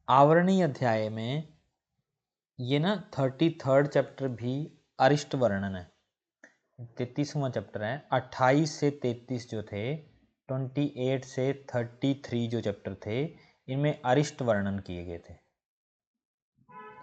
आवरणीय अध्याय में ये ना 33rd चैप्टर भी अरिष्ट वर्णन है, 33वां चैप्टर है। 28 से 33 जो थे, 28 से 33 जो चैप्टर थे, इनमें अरिष्ट वर्णन किए गए थे।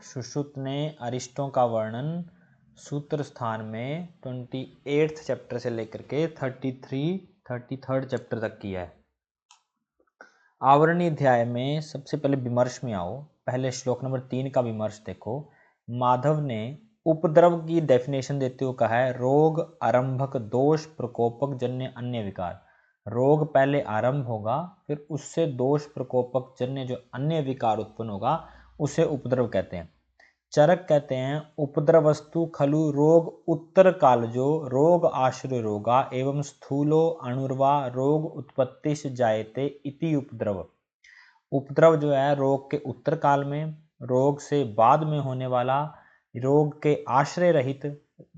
सुश्रुत ने अरिष्टों का वर्णन सूत्र स्थान में 28th चैप्टर से लेकर के 33rd चैप्टर तक किया है। आवरणीय अध्याय में सबसे पहले विमर्श में आओ। पहले श्लोक नंबर 3 का विमर्श देखो। माधव ने उपद्रव की डेफिनेशन देते हुए कहा है, रोग, आरंभक, दोष, प्रकोपक जन्य अन्य विकार। रोग पहले आरंभ होगा, फिर उससे दोष प्रकोपक जन्य जो अन्य विकार उत्पन्न होगा उसे उपद्रव कहते हैं। चरक कहते हैं, उपद्रवस्तु खलु रोग उत्तर कालजो रोग आश्रय रोगा एवं स्थूलो अणुर्वा रोग उत्पत्तिश जायते इति उपद्रव। उपद्रव जो है रोग के उत्तर काल में, रोग से बाद में होने वाला, रोग के आश्रय रहित,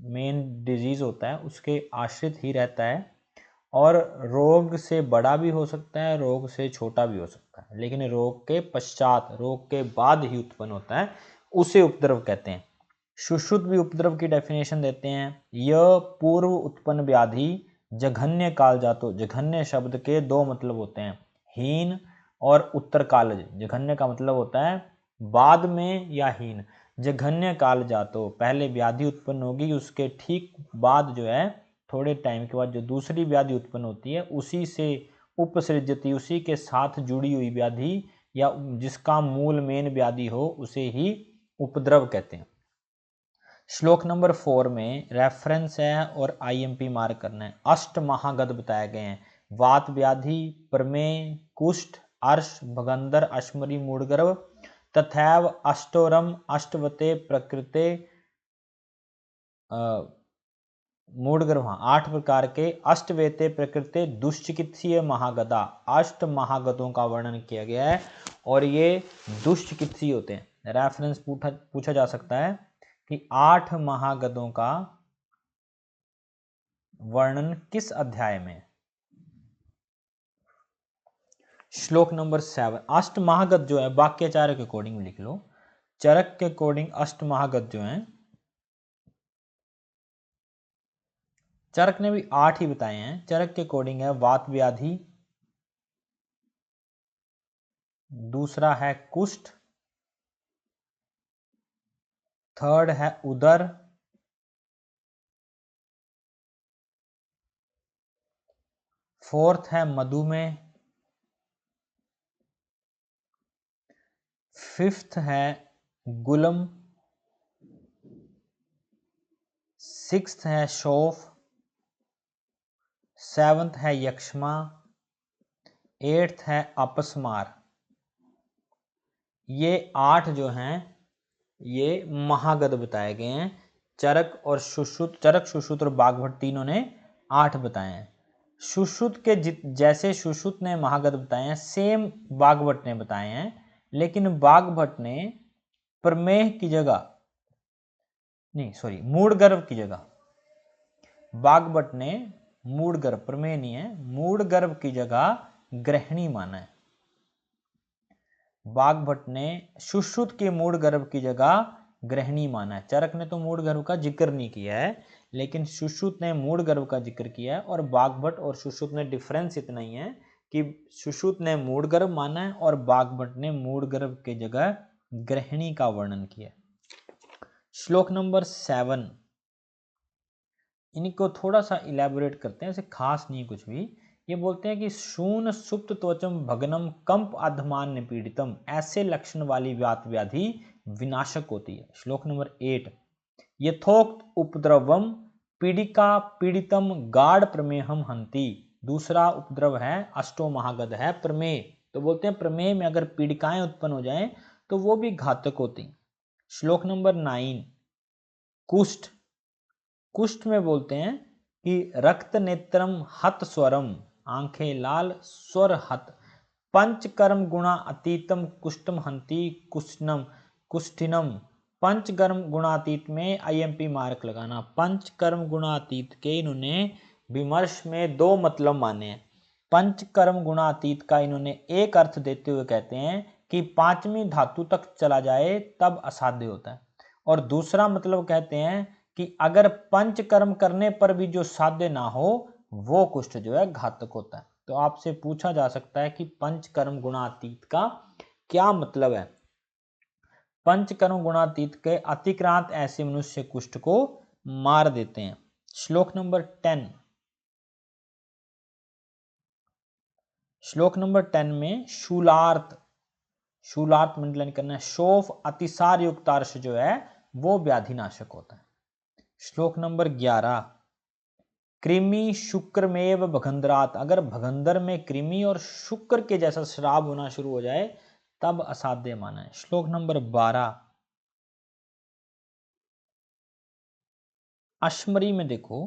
मेन डिजीज होता है उसके आश्रित ही रहता है, और रोग से बड़ा भी हो सकता है, रोग से छोटा भी हो सकता है, लेकिन रोग के पश्चात, रोग के बाद ही उत्पन्न होता है, उसे उपद्रव कहते हैं। सुश्रुत भी उपद्रव की डेफिनेशन देते हैं, यह पूर्व उत्पन्न व्याधि जघन्य काल जातो। जघन्य शब्द के दो मतलब होते हैं, हीन और उत्तर कालज। जघन्य का मतलब होता है बाद में या हीन। जघन्य काल जातो, पहले व्याधि उत्पन्न होगी, उसके ठीक बाद जो है थोड़े टाइम के बाद जो दूसरी व्याधि उत्पन्न होती है उसी से उपसृजती, उसी के साथ जुड़ी हुई व्याधि या जिसका मूल मेन व्याधि हो उसे ही उपद्रव कहते हैं। श्लोक नंबर 4 में रेफरेंस है और आईएमपी मार्क करना है। अष्ट महागध बताए गए हैं, वात व्याधि, प्रमेय, कुष्ठ, अर्श, भगंदर, अश्मरी, मूढ़गर्भ तथैव अष्टोरम अष्टवते प्रकृते मूढ़गर्भ। 8 प्रकार के अष्टवेते प्रकृति दुष्चिकित्सीय महागधा, 8 महागधों का वर्णन किया गया है और ये दुष्चिकित्सीय होते हैं। रेफरेंस पूछा जा सकता है कि 8 महागधों का वर्णन किस अध्याय में। श्लोक नंबर 7, अष्ट महागध जो है वाक्याचार्य के अकॉर्डिंग लिख लो, चरक के अकॉर्डिंग अष्ट महागध जो है, चरक ने भी 8 ही बताए हैं। चरक के अकॉर्डिंग है वात व्याधि, दूसरा है कुष्ठ, थर्ड है उदर, फोर्थ है मधुमेह, फिफ्थ है गुलम, सिक्स्थ है शोफ, सेवंथ है यक्ष्मा, एट्थ है अपस्मार। ये 8 जो हैं ये महागध बताए गए हैं। चरक और सुश्रुत, चरक सुश्रुत और बागभट्ट तीनों ने 8 बताए हैं। सुश्रुत के जैसे सुश्रुत ने महागध बताए हैं सेम बागभट्ट ने बताए हैं, लेकिन बागभट्ट ने प्रमेह की जगह, नहीं सॉरी, मूढ़गर्भ की जगह, बागभट्ट ने मूढ़गर्भ, प्रमेय नहीं है, मूढ़गर्भ की जगह ग्रहणी माना है। बागभट्ट ने सुश्रुत के मूढ़गर्भ की जगह ग्रहणी माना है। चरक ने तो मूढ़गर्भ का जिक्र नहीं किया है, लेकिन सुश्रुत ने मूढ़गर्भ का जिक्र किया है। और बागभट्ट और सुश्रुत में डिफरेंस इतना ही है कि सुश्रुत ने मूढ़गर्भ माना है और बागभट्ट ने मूढ़गर्भ के जगह ग्रहणी का वर्णन किया। श्लोक नंबर 7, इनको थोड़ा सा इलेबोरेट करते हैं, ऐसे खास नहीं कुछ भी। ये बोलते हैं कि शून सुप्त त्वचम भगनम कंप अधमान्य पीड़ितम, ऐसे लक्षण वाली वात व्याधि विनाशक होती है। श्लोक नंबर 8, यथोक्त उपद्रवम पीड़िका पीड़ितम गाढ़ प्रमेहम हंति। दूसरा उपद्रव है, अष्टो महागध है प्रमेय, तो बोलते हैं प्रमेय में अगर पीड़िकाएं उत्पन्न हो जाएं तो वो भी घातक होती। श्लोक नंबर 9, कुष्ठ। कुष्ठ में बोलते हैं कि रक्त नेत्रम हत स्वरम, आंखें लाल, स्वर हत, पंचकर्म गुणा अतीतम कुष्ठम हंति कुष्ठनम कुष्ठिनम। पंचकर्म गुणातीत में आईएमपी मार्क लगाना। पंचकर्म गुणातीत के इन्होंने विमर्श में 2 मतलब माने हैं। पंचकर्म गुणातीत का इन्होंने एक अर्थ देते हुए कहते हैं कि पांचवी धातु तक चला जाए तब असाध्य होता है। और दूसरा मतलब कहते हैं कि अगर पंचकर्म करने पर भी जो साध्य ना हो वो कुष्ठ जो है घातक होता है। तो आपसे पूछा जा सकता है कि पंचकर्म गुणातीत का क्या मतलब है। पंचकर्म गुणातीत के अतिक्रांत ऐसे मनुष्य कुष्ठ को मार देते हैं। श्लोक नंबर 10, श्लोक नंबर 10 में शूलार्थ, शूलार्थ मंडलन करना है। शोफ अतिसार युक्त अर्श जो है वो व्याधिनाशक होता है। श्लोक नंबर 11, कृमि शुक्रमेव भगंधरात, अगर भगंधर में कृमि और शुक्र के जैसा श्राप होना शुरू हो जाए तब असाध्य माना है। श्लोक नंबर 12, अश्मरी में देखो,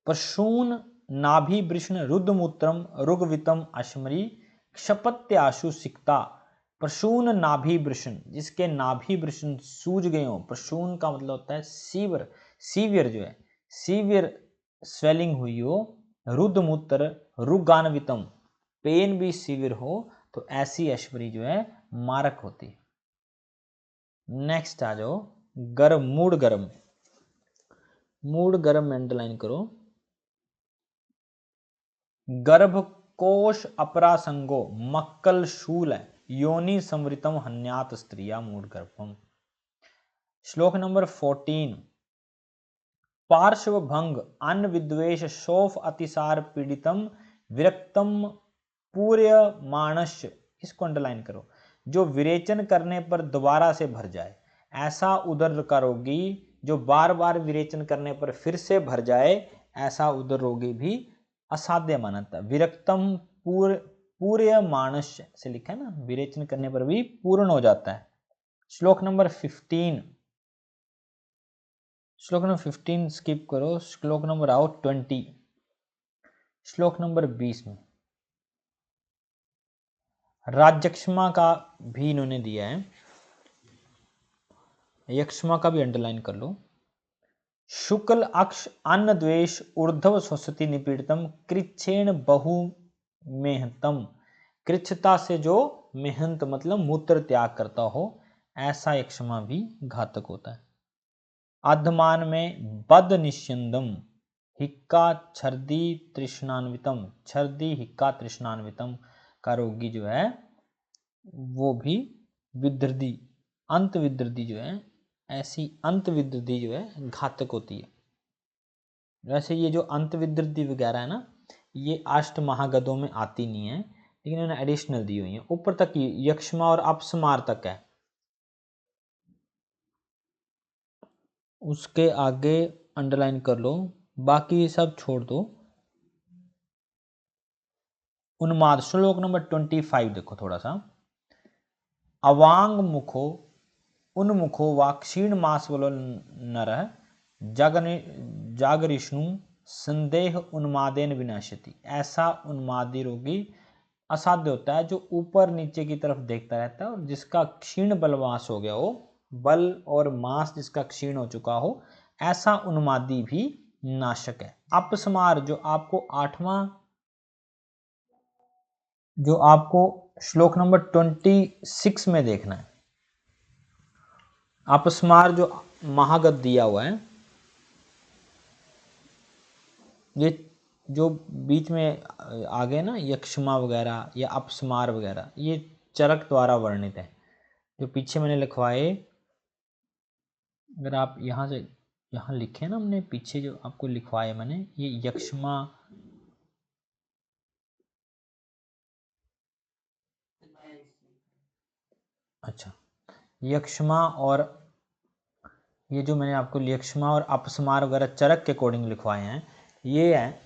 प्रसून नाभि वृष्ण रुद्रमूत्रम रुगवितम अश्मरी क्षपत्याशु सिक्ता। प्रसून नाभि वृषण, जिसके नाभि वृषण सूज गए हो। प्रसून का मतलब होता है सीवर, सीवियर जो है, सीवियर स्वेलिंग हुई हो। रुद्रमूत्र रुगान्वितम, पेन भी सीवियर हो तो ऐसी अश्मरी जो है मारक होती है। नेक्स्ट आ जाओ गर्म, मूड गर्म, मूड गर्म में अंडरलाइन करो। गर्भकोश अपरासंगो मक्कल शूल है, योनि संवृतम हन्यात स्त्रिया मूड गर्भम। श्लोक नंबर 14, पार्श्व भंग अन्न विद्वेष शोफ अतिसार पीड़ितम विरक्तम पूर्य मानस्य, इसको अंडरलाइन करो। जो विरेचन करने पर दोबारा से भर जाए, ऐसा उदर का रोगी जो बार बार विरेचन करने पर फिर से भर जाए, ऐसा उदर रोगी भी असाध्य मानता। विरक्तम पूर्य मानस्य से लिखा है ना, विरेचन करने पर भी पूर्ण हो जाता है। श्लोक नंबर 15, श्लोक नंबर 15 स्किप करो, श्लोक नंबर आओ 20। श्लोक नंबर 20 में राज्यक्षमा का भी इन्होंने दिया है, यक्षमा का भी अंडरलाइन कर लो। शुक्ल अक्ष अन्न द्वेष ऊर्ध्व स्वसति निपीड़ितम कृच्छेण बहु मेहतम, कृच्छता से जो मेहंत मतलब मूत्र त्याग करता हो, ऐसा यक्षमा भी घातक होता है। अधमान में बद निश्यंदम हिक्का छर्दी तृष्णान्वितम, छर्दी हिक्का तृष्णान्वितम का रोगी जो है वो भी विदृधि, अंत विदृधि जो है, ऐसी अंत विदृधि जो है घातक होती है। वैसे ये जो अंत विदृधि वगैरह है ना, ये अष्ट महागदों में आती नहीं है, लेकिन इन्होंने एडिशनल दी हुई है। ऊपर तक यक्षमा और अपस्मार तक है, उसके आगे अंडरलाइन कर लो, बाकी सब छोड़ दो। उन्माद, श्लोक नंबर 25 देखो थोड़ा सा। अवांग मुखो उन्मुखो वा क्षीण मास बोलो नर जागरिष्णु संदेह उन्मादेन विनाशति, ऐसा उन्मादी रोगी असाध्य होता है जो ऊपर नीचे की तरफ देखता रहता है और जिसका क्षीण बलवास हो गया हो, बल और मांस जिसका क्षीण हो चुका हो, ऐसा उन्मादी भी नाशक है। अपस्मार जो आपको 8वां, जो आपको श्लोक नंबर 26 में देखना है, अपस्मार जो महागत दिया हुआ है, ये जो बीच में आगे ना यक्षमा वगैरह या अपस्मार वगैरह, ये चरक द्वारा वर्णित है। जो पीछे मैंने लिखवाए, अगर आप यहाँ से यहाँ लिखे ना, हमने पीछे जो आपको लिखवाए मैंने, ये यक्षमा, अच्छा, यक्षमा और ये जो मैंने आपको यक्षमा और अपस्मार वगैरह चरक के अकॉर्डिंग लिखवाए हैं, ये हैं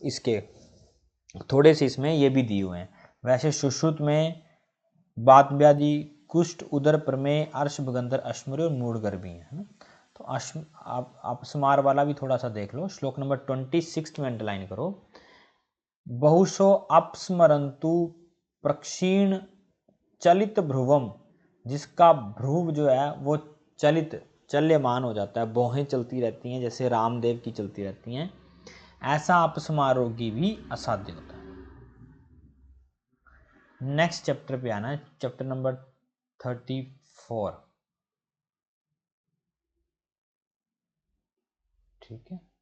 इसके थोड़े से इसमें ये भी दिए हुए हैं। वैसे सुश्रुत में बात व्याधि कुष्ठ उदर प्रमेय अर्श भगंधर अश्मरी और मूढ़गर भी है ना। तो अपस्मार वाला भी थोड़ा सा देख लो। श्लोक नंबर 26 में अंडरलाइन करो। बहुशो अपस्मरंतु प्रक्षीण चलित भ्रुवम, जिसका भ्रुव जो है वो चलित चल्यमान हो जाता है, भौहें चलती रहती हैं जैसे रामदेव की चलती रहती हैं, ऐसा अपस्मार रोगी भी असाध्य होता है। नेक्स्ट चैप्टर पे आना है, चैप्टर नंबर 34। ठीक है।